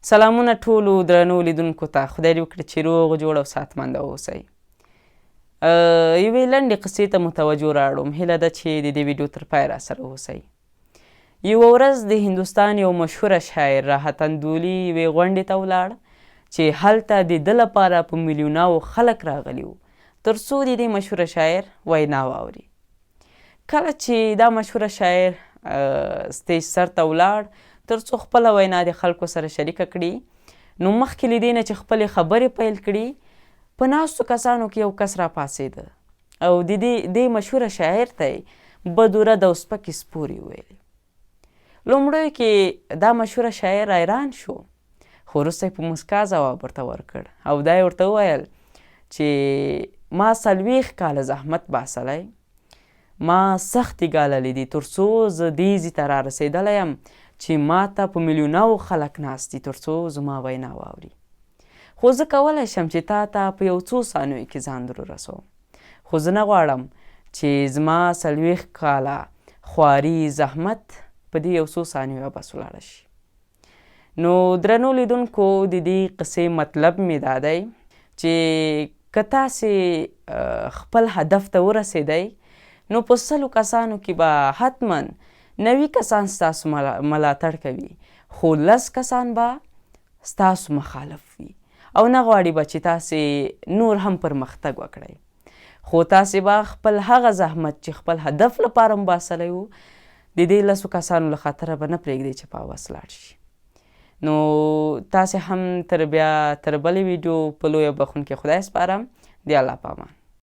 سلامونه ټولو درنو لیدونکو ته. خدای دې وکړي چې روغ جوړ او ساتمنده واوسئ. یوې لنډې قصې ته متوجه راوړم. هیله ده چې د دې ویډیو تر پای راسره اوسئ. یوه ورځ د هندوستان یو مشهوره شاعر راحت اندولي یوې غونډې ته ولاړ چې هلته د ده لپاره په میلیوناو خلک راغلي وو تر څو د دې مشهوره شاعر وینا واوري. کله چې دا مشهوره شاعر سټیج سر ته ولاړ تر څو خپله وینا د خلکو سره شریکه کړي، نو مخکې له دې نه چې خپلې خبرې پیل کړي، په ناستو کسانو کې یو کس راپاڅېده او د دې مشهوره شاعر ته یې بد ورد او سپکې سپورې وویلې. لومړیو کې دا مشهوره شاعر حیران شو، خو وروسته یې په مسکا ځواب ورته ورکړ او دا یې ورته وویل چې ما 40 کاله زحمت باسلی، ما سختې ګاللې دي تر څو زه دې ځای ته رارسېدلی یم چې ما ته په میلیوناو خلک ناست دي تر څو زما وینا واوري. خو زه کولی شم چې تا ته په یو څو ثانیو کې ځان در ورسوم، خو زه نه غواړم چې زما 40 کاله خواري زحمت په دې یو څو ثانیو بس ولاړه شي. نو درنو لیدونکو، د دې قصې مطلب مې دا دی چې که تاسې خپل هدف ته ورسېدئ، نو په 100 کسانو کې به حتما 90 کسان ستاسو ملاتړ کوي، خو 10 کسان به ستاسو مخالف وي او نه غواړي به چې تاسې نور هم پرمختګ وکړئ. خو تاسې به خپل هغه زحمت چې خپل هدف لپاره مباسلی و د دې 10 کسانو له خاطره به نه پرېږدئ چې په هوس لاړ شي. نو تاسې هم تر بلې ویډیو په لویه بخښونکي خدای سپارم. د الله په امان.